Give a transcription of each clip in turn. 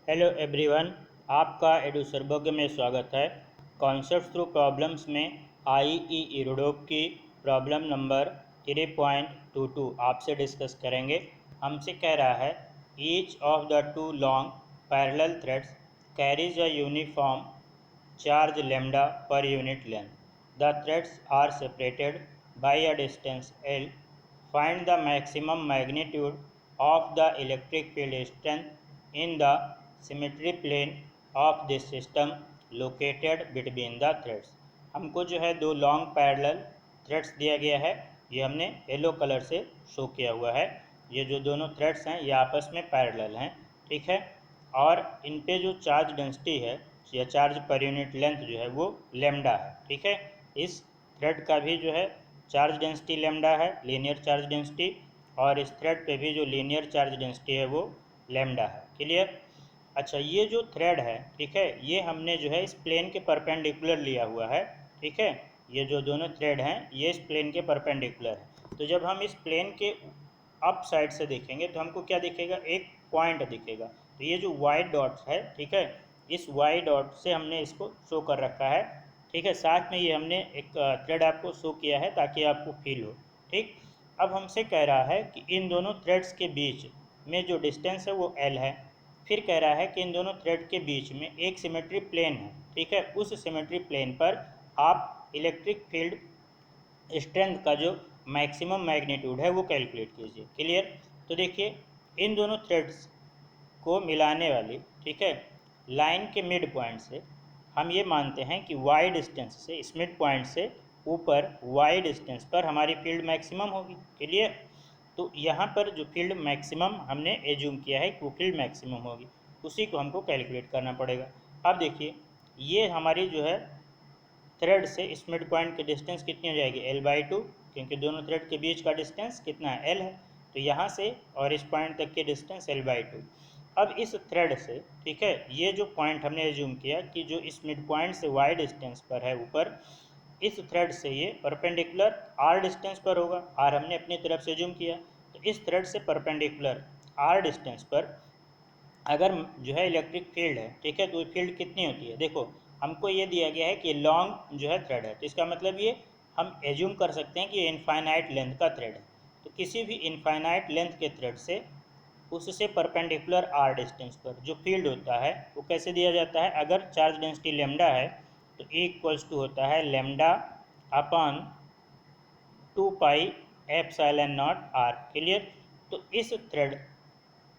Hello everyone, आपका edu सर्वज्ञ में स्वागत है। कॉन्सेप्ट्स थ्रू प्रॉब्लम्स में आईई यूरोप की प्रॉब्लम नंबर 3.22 आपसे डिस्कस करेंगे। हमसे कह रहा है each of the two long parallel threads carries a uniform charge lambda per unit length. The threads are separated by a distance L. Find the maximum magnitude of the electric field strength in the symmetry plane of this system located between the threads. हमको जो है दो long parallel threads दिया गया है। ये हमने yellow colour से शो किया हुआ है। ये जो दोनों थ्रेड्स हैं ये आपस में पैरेलल हैं, ठीक है। और इन पे जो चार्ज डेंसिटी है या चार्ज पर यूनिट लेंथ जो है वो लेमडा है, ठीक है। इस थ्रेड का भी जो है चार्ज डेंसिटी लेमडा है, लीनियर चार्ज डेंसिटी, और इस थ्रेड पे भी जो लीनियर चार्ज डेंसिटी है वो लेमडा है। क्लियर। अच्छा, ये जो थ्रेड है, ठीक है, ये हमने जो है इस प्लेन के परपेंडिकुलर लिया हुआ है, ठीक है। ये जो दोनों थ्रेड हैं ये इस प्लेन के परपेंडिकुलर है। तो जब हम इस प्लेन के अप साइड से देखेंगे तो हमको क्या दिखेगा, एक पॉइंट दिखेगा। तो ये जो वाइट डॉट्स है, ठीक है, इस वाई डॉट से हमने इसको शो कर रखा है, ठीक है। साथ में ये हमने एक थ्रेड आपको शो किया है ताकि आपको फील हो, ठीक। अब हमसे कह रहा है कि इन दोनों थ्रेड्स के बीच में जो डिस्टेंस है वो एल है। फिर कह रहा है कि इन दोनों थ्रेड के बीच में एक सिमेट्री प्लेन है, ठीक है। उस सिमेट्री प्लेन पर आप इलेक्ट्रिक फील्ड स्ट्रेंथ का जो मैक्सिमम मैग्नीट्यूड है वो कैलकुलेट कीजिए। क्लियर। तो देखिए, इन दोनों थ्रेड्स को मिलाने वाली, ठीक है, लाइन के मिड पॉइंट से हम ये मानते हैं कि वाई डिस्टेंस से, इस मिड पॉइंट से ऊपर वाई डिस्टेंस पर हमारी फील्ड मैक्सिमम होगी। क्लियर। तो यहाँ पर जो फील्ड मैक्सिमम हमने एज्यूम किया है कि वो फील्ड मैक्सिमम होगी, उसी को हमको कैलकुलेट करना पड़ेगा। अब देखिए, ये हमारी जो है थ्रेड से इस मिड पॉइंट की डिस्टेंस कितनी हो जाएगी, L/2, क्योंकि दोनों थ्रेड के बीच का डिस्टेंस कितना है, L है। तो यहाँ से और इस पॉइंट तक की डिस्टेंस L/2। अब इस थ्रेड से, ठीक है, ये जो पॉइंट हमने एज्यूम किया कि जो इस मिड पॉइंट से y डिस्टेंस पर है ऊपर, इस थ्रेड से ये परपेंडिकुलर r डिस्टेंस पर होगा। r हमने अपनी तरफ से एज्यूम किया। तो इस थ्रेड से परपेंडिकुलर r डिस्टेंस पर अगर जो है इलेक्ट्रिक फील्ड है, ठीक है, तो फील्ड कितनी होती है, देखो हमको ये दिया गया है कि लॉन्ग जो है थ्रेड है, तो इसका मतलब ये हम एज्यूम कर सकते हैं कि ये इनफाइनाइट लेंथ का थ्रेड है। तो किसी भी इनफाइनाइट लेंथ के थ्रेड से उससे परपेंडिकुलर आर डिस्टेंस पर जो फील्ड होता है वो कैसे दिया जाता है, अगर चार्ज डेंसिटी लेमडा है तो E इक्वल्स टू होता है lambda upon 2 pi epsilon naught R. Clear. तो इस थ्रेड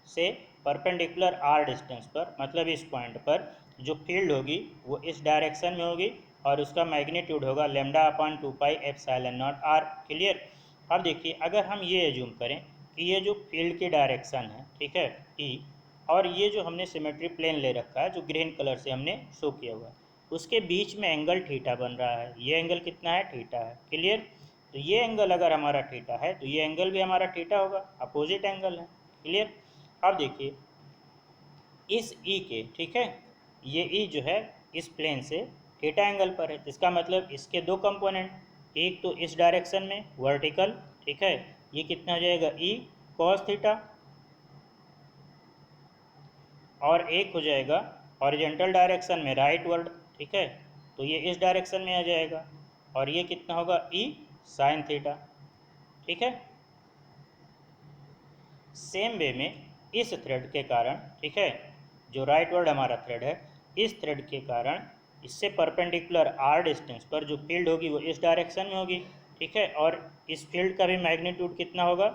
से परपेंडिकुलर आर डिस्टेंस पर, मतलब इस पॉइंट पर जो फील्ड होगी वो इस डायरेक्शन में होगी और उसका मैग्नीट्यूड होगा lambda upon 2 pi epsilon naught R. Clear. अब देखिए, अगर हम ये एज्यूम करें कि ये जो फील्ड की डायरेक्शन है, ठीक है, ई, और ये जो हमने सिमेट्री प्लेन ले रखा है जो ग्रीन कलर से हमने शो किया हुआ है, उसके बीच में एंगल थीटा बन रहा है। ये एंगल कितना है, थीटा है। क्लियर। तो ये एंगल अगर हमारा थीटा है तो ये एंगल भी हमारा थीटा होगा, अपोजिट एंगल है। क्लियर। अब देखिए, इस ई के, ठीक है, ये ई जो है इस प्लेन से थीटा एंगल पर है। इसका मतलब इसके दो कंपोनेंट, एक तो इस डायरेक्शन में वर्टिकल, ठीक है, ये कितना हो जाएगा ई कॉस थीटा, और एक हो जाएगा हॉरिजॉन्टल डायरेक्शन में राइट वर्ड, ठीक है, तो ये इस डायरेक्शन में आ जाएगा और ये कितना होगा ई साइन थीटा, ठीक है। सेम वे में इस थ्रेड के कारण, ठीक है, जो राइट वर्ड हमारा थ्रेड है, इस थ्रेड के कारण इससे परपेंडिकुलर आर डिस्टेंस पर जो फील्ड होगी वो इस डायरेक्शन में होगी, ठीक है, और इस फील्ड का भी मैग्नीट्यूड कितना होगा,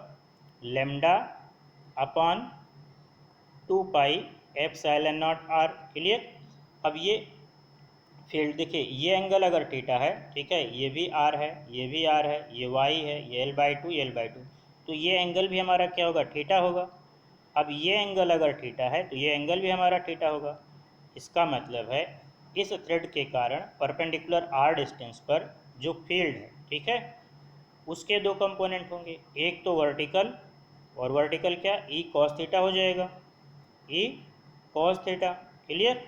lambda upon 2 pi epsilon naught R. Clear. अब ये फील्ड देखिए, ये एंगल अगर थीटा है, ठीक है, ये भी आर है, ये भी आर है, ये वाई है, ये L/2, L/2, तो ये एंगल भी हमारा क्या होगा, थीटा होगा। अब ये एंगल अगर थीटा है तो ये एंगल भी हमारा थीटा होगा। इसका मतलब है इस थ्रेड के कारण परपेंडिकुलर आर डिस्टेंस पर जो फील्ड है, ठीक है, उसके दो कंपोनेंट होंगे, एक तो वर्टिकल, और वर्टिकल क्या, ई कॉस थीटा हो जाएगा, ई कॉस थीटा। क्लियर।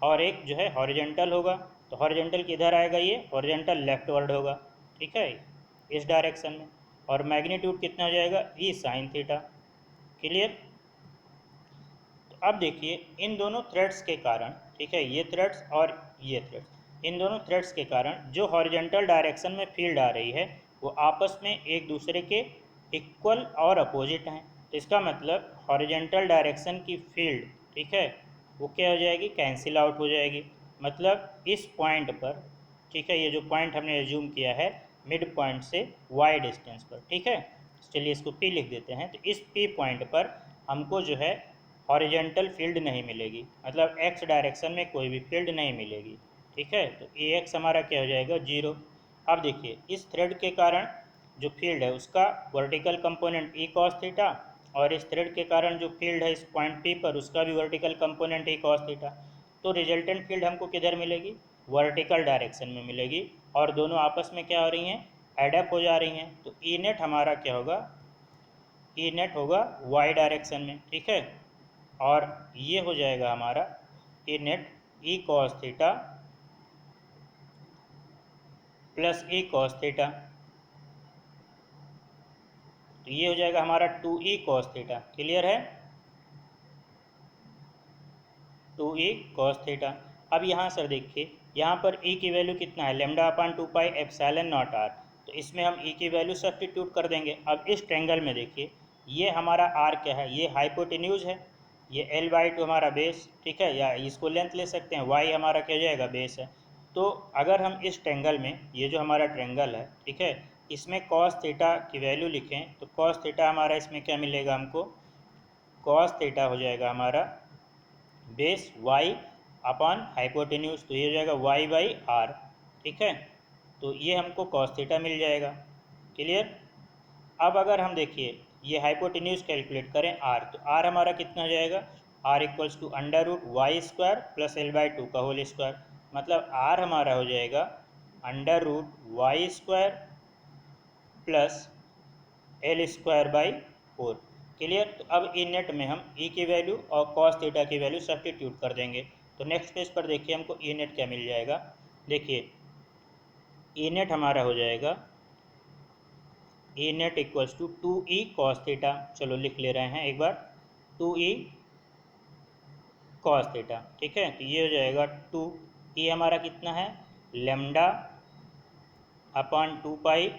और एक जो है हॉरिजेंटल होगा, तो हॉरिजेंटल किधर आएगा, ये हॉरिजेंटल लेफ्टवर्ड होगा, ठीक है, इस डायरेक्शन में, और मैग्नीट्यूड कितना हो जाएगा ई साइन थीटा। क्लियर। तो अब देखिए इन दोनों थ्रेड्स के कारण, ठीक है, ये थ्रेड्स और ये थ्रेड्स, इन दोनों थ्रेड्स के कारण जो हॉरिजॉन्टल डायरेक्शन में फील्ड आ रही है वो आपस में एक दूसरे के इक्वल और अपोजिट हैं। तो इसका मतलब हॉरिजॉन्टल डायरेक्शन की फील्ड, ठीक है, वो क्या हो जाएगी, कैंसिल आउट हो जाएगी। मतलब इस पॉइंट पर, ठीक है, ये जो पॉइंट हमने एज्यूम किया है मिड पॉइंट से वाई डिस्टेंस पर, ठीक है, चलिए इसको पी लिख देते हैं। तो इस पी पॉइंट पर हमको जो है हॉरिजेंटल फील्ड नहीं मिलेगी, मतलब एक्स डायरेक्शन में कोई भी फील्ड नहीं मिलेगी, ठीक है। तो ए एक्स हमारा क्या हो जाएगा, जीरो। अब देखिए इस थ्रेड के कारण जो फील्ड है उसका vertical component E cos theta, और इस थ्रेड के कारण जो फील्ड है इस पॉइंट पी पर उसका भी vertical component E cos theta. तो रिजल्टेंट फील्ड हमको किधर मिलेगी, वर्टिकल डायरेक्शन में मिलेगी, और दोनों आपस में क्या हो रही हैं, एडअप हो जा रही हैं। तो ई नेट हमारा क्या होगा, ई नेट होगा वाई डायरेक्शन में, ठीक है, और ये हो जाएगा हमारा E net E cos theta plus E cos theta. तो ये हो जाएगा हमारा 2e कॉस थीटा। क्लियर है, 2e कॉस थीटा। अब यहाँ सर देखिए यहाँ पर e की वैल्यू कितना है, lambda upon 2 pi epsilon naught R. तो इसमें हम e की वैल्यू सब्स्टिट्यूट कर देंगे। अब इस ट्रेंगल में देखिए ये हमारा r क्या है, ये हाइपोटेन्यूज है, ये l/2 हमारा बेस, ठीक है, या इसको लेंथ ले सकते हैं, y हमारा क्या हो जाएगा, बेस है। तो अगर हम इस ट्रेंगल में, ये जो हमारा ट्रेंगल है, ठीक है, इसमें कॉस थीटा की वैल्यू लिखें तो कॉस थीटा हमारा इसमें क्या मिलेगा हमको, कॉस थीटा हो जाएगा हमारा बेस y अपॉन हाइपोटेन्यूज, तो ये हो जाएगा y/r, ठीक है। तो ये हमको कॉस थीटा मिल जाएगा। क्लियर। अब अगर हम देखिए ये हाइपोटेन्यूज कैलकुलेट करें r, तो r हमारा कितना हो जाएगा, r equals to under root Y square plus l/2 का होल स्क्वायर। मतलब r हमारा हो जाएगा under root Y square plus l² 4। Clear. तो अब ई नेट में हम ई की वैल्यू और कॉस थीटा की वैल्यू सब्स्टिट्यूट कर देंगे। तो नेक्स्ट पेज पर देखिए हमको ई नेट क्या मिल जाएगा। देखिए ई नेट हमारा हो जाएगा E net equals to 2e cos theta. चलो लिख ले रहे हैं एक बार, 2e कॉस थीटा, ठीक है। तो ये हो जाएगा 2e हमारा कितना है, lambda upon 2 pi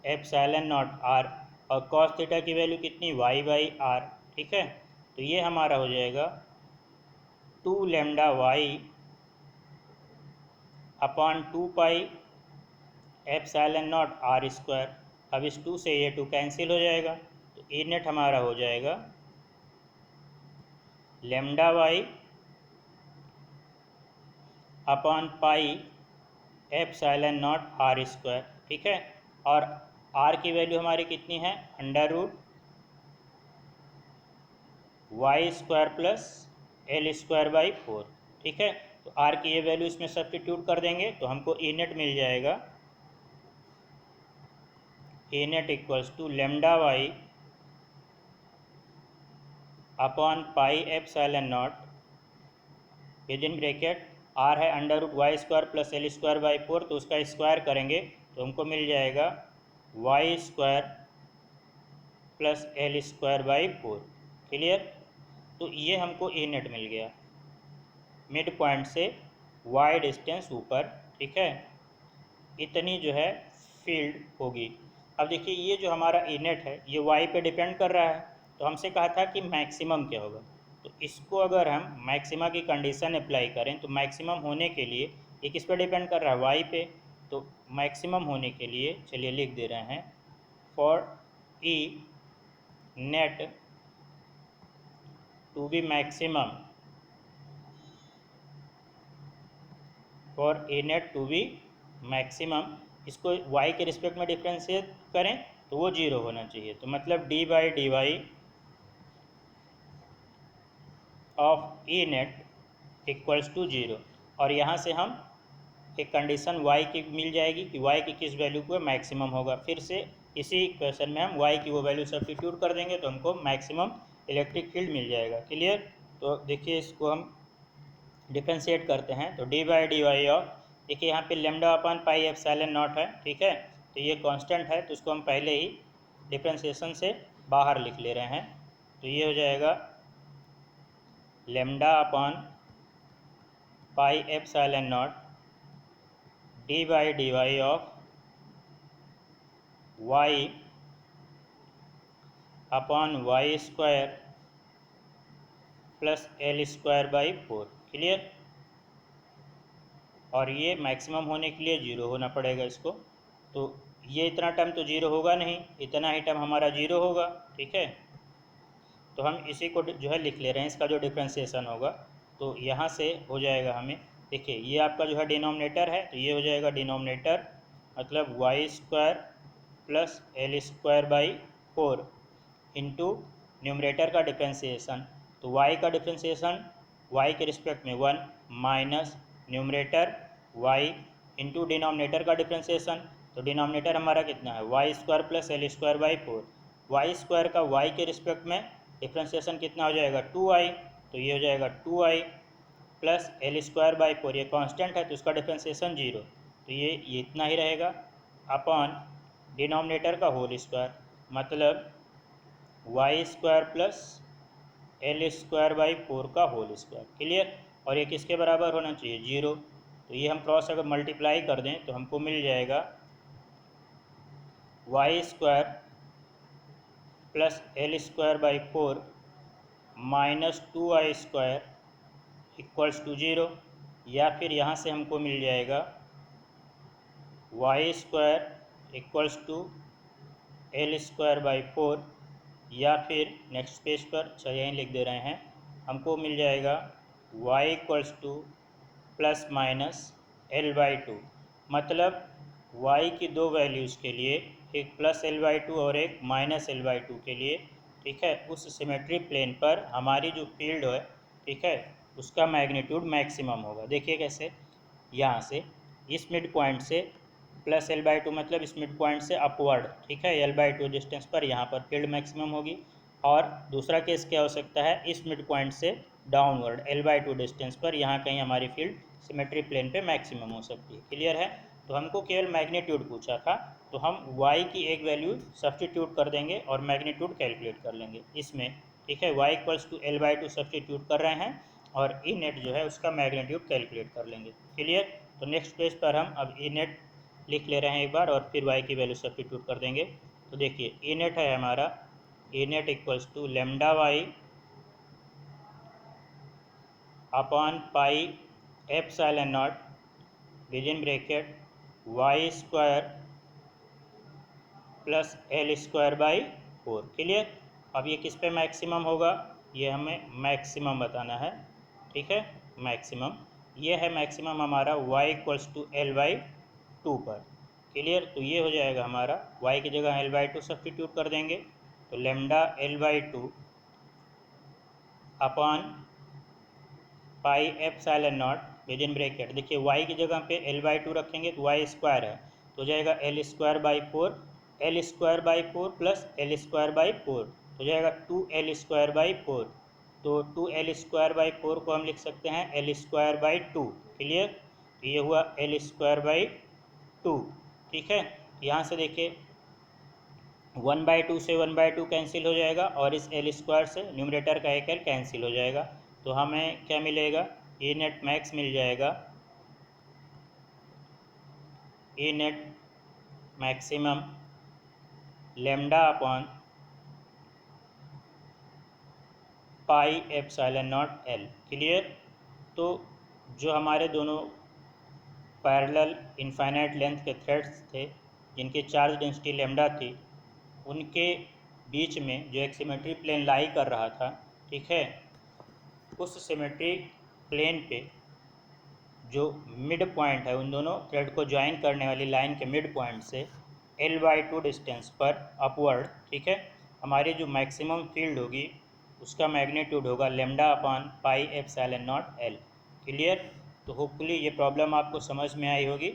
epsilon naught R, और कॉस थीटा की वैल्यू कितनी, y/r, ठीक है। तो ये हमारा हो जाएगा 2 lambda Y upon 2 pi epsilon naught R square. अब इस 2 से ये 2 कैंसिल हो जाएगा, तो ई नेट हमारा हो जाएगा lambda Y upon pi epsilon naught R square, ठीक है। और आर की वैल्यू हमारी कितनी है, under root y² plus l²/4, ठीक है। तो r की ये वैल्यू इसमें सब्स्टिट्यूट कर देंगे तो हमको ई नेट मिल जाएगा, E net equals to lambda Y upon pi epsilon not with in bracket r है under root y² plus l²/4, तो उसका स्क्वायर करेंगे तो हमको मिल जाएगा y² प्लस l²/4। क्लियर। तो ये हमको ई नेट मिल गया मिड पॉइंट से वाई डिस्टेंस ऊपर, ठीक है, इतनी जो है फील्ड होगी। अब देखिए ये जो हमारा ई नेट है ये वाई पे डिपेंड कर रहा है, तो हमसे कहा था कि मैक्सिमम क्या होगा। तो इसको अगर हम मैक्सिमा की कंडीशन अप्लाई करें तो मैक्सिमम होने के लिए ये किस पे डिपेंड कर रहा है, वाई पे। तो मैक्सिमम होने के लिए चलिए लिख दे रहे हैं for E net to be maximum, for A net to be maximum, इसको y के रिस्पेक्ट में डिफ्रेंशिएट करें तो वो 0 होना चाहिए। तो मतलब d/dy of E net equals to 0। और यहाँ से हम एक कंडीशन y की मिल जाएगी कि y की किस वैल्यू पे मैक्सिमम होगा। फिर से इसी इक्वेशन में हम y की वो वैल्यू सब्स्टिट्यूट कर देंगे तो हमको मैक्सिमम इलेक्ट्रिक फील्ड मिल जाएगा। क्लियर। तो देखिए इसको हम डिफ्रेंशिएट करते हैं तो d/dy ऑफ, देखिए यहाँ पे lambda upon pi epsilon not है, ठीक है, तो ये कांस्टेंट है तो इसको हम पहले ही डिफ्रेंशिएशन से बाहर लिख ले रहे हैं। तो ये हो जाएगा lambda upon pi epsilon naught D Y of Y upon Y square plus L square by 4। Clear. और ये मैक्सिमम होने के लिए जीरो होना पड़ेगा इसको, तो ये इतना टर्म तो जीरो होगा नहीं, इतना ही टर्म हमारा जीरो होगा। ठीक है, तो हम इसी को जो है लिख ले रहे हैं, इसका जो डिफ्रेंसिएशन होगा तो यहाँ से हो जाएगा हमें, देखिए ये आपका जो है डिनोमिनेटर है, तो ये हो जाएगा डिनोमिनेटर मतलब Y square plus L square by 4 into numerator का डिफ्रेंसिएशन, तो y का डिफ्रेंसिएशन y के रिस्पेक्ट में 1 minus numerator y into denominator का डिफ्रेंसिएशन, तो डिनोमिनेटर हमारा कितना है Y square plus L square by 4। Y square का y के रिस्पेक्ट में डिफ्रेंसिएशन कितना हो जाएगा 2i, तो ये हो जाएगा 2i plus L square by 4, ये कांस्टेंट है तो इसका डिफ्रेंसिएशन जीरो, तो ये इतना ही रहेगा अपॉन डिनोमिनेटर का होल स्क्वायर मतलब Y square plus L square by 4 का होल स्क्वायर। क्लियर। और ये किसके बराबर होना चाहिए जीरो, तो ये हम क्रॉस अगर मल्टीप्लाई कर दें तो हमको मिल जाएगा Y square plus L square by 4 minus 2i square equals to zero, या फिर यहाँ से हमको मिल जाएगा Y square equals to L square by 4, या फिर नेक्स्ट पेज पर अच्छा यहीं लिख दे रहे हैं, हमको मिल जाएगा y equals two plus minus L by 2, मतलब y की दो वैल्यूज़ के लिए, एक प्लस एल बाई 2 और एक माइनस एल बाई 2 के लिए, ठीक है, उस सिमेट्री प्लेन पर हमारी जो फील्ड है, ठीक है, उसका मैग्नीट्यूड मैक्सिमम होगा। देखिए कैसे, यहाँ से इस मिड पॉइंट से प्लस एल बाई 2 मतलब इस मिड पॉइंट से अपवर्ड, ठीक है, एल बाई 2 डिस्टेंस पर यहाँ पर फील्ड मैक्सिमम होगी, और दूसरा केस क्या हो सकता है, इस मिड पॉइंट से डाउनवर्ड एल बाई 2 डिस्टेंस पर यहाँ कहीं हमारी फील्ड सिमेट्री प्लेन पे मैक्सिमम हो सकती है। क्लियर है। तो हमको केवल मैग्नीट्यूड पूछा था, तो हम y की एक वैल्यू सब्सटीट्यूट कर देंगे और मैग्नीट्यूड कैलकुलेट कर लेंगे इसमें, ठीक है, y equals to L by 2 substitute कर रहे हैं और ई नेट जो है उसका मैग्नीट्यूड कैलकुलेट कर लेंगे। क्लियर। तो नेक्स्ट पेज पर हम अब ई नेट लिख ले रहे हैं एक बार और फिर y की वैल्यू सब्सटीट्यूट कर देंगे। तो देखिए ई नेट है हमारा, E net equals to lambda Y upon pi epsilon not with in bracket Y square plus L square by 4। Clear. अब ये किस पे मैक्सिमम होगा, ये हमें मैक्सिमम बताना है, ठीक है, मैक्सिमम ये है मैक्सिमम हमारा y equals to L by 2 पर। क्लियर। तो ये हो जाएगा हमारा y की जगह एल बाई 2 सब्सटीट्यूट कर देंगे, तो lambda L by 2 upon pi epsilon not with in bracket, देखिए y की जगह पे एल बाई 2 रखेंगे तो y स्क्वायर है, तो हो जाएगा L square by 4, L square by 4 plus L square by 4 हो जाएगा 2l स्क्वायर बाई 4, तो 2l स्क्वायर बाई 4 को हम लिख सकते हैं एल स्क्वायर बाई 2। क्लियर। तो ये हुआ एल स्क्वायर बाई 2, ठीक है। यहाँ से देखिए 1/2 से 1/2 कैंसिल हो जाएगा और इस एल स्क्वायर से न्यूमरेटर का एक एल कैंसिल हो जाएगा, तो हमें क्या मिलेगा, ए नेट मैक्स मिल जाएगा, E net maximum lambda upon pi epsilon not L. Clear. तो जो हमारे दोनों पैरेलल इनफाइनाइट लेंथ के थ्रेड्स थे जिनकी चार्ज डेंसिटी लेमडा थी, उनके बीच में जो एक सिमेट्री प्लेन लाई कर रहा था, ठीक है, उस सिमेट्री प्लेन पे जो मिड पॉइंट है, उन दोनों थ्रेड को ज्वाइन करने वाली लाइन के मिड पॉइंट से एल बाई 2 डिस्टेंस पर अपवर्ड, ठीक है, हमारी जो मैक्सिमम फील्ड होगी उसका मैग्नीट्यूड होगा lambda upon pi epsilon not L. Clear. तो होपफुली ये प्रॉब्लम आपको समझ में आई होगी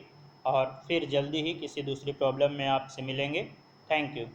और फिर जल्दी ही किसी दूसरी प्रॉब्लम में आपसे मिलेंगे। Thank you.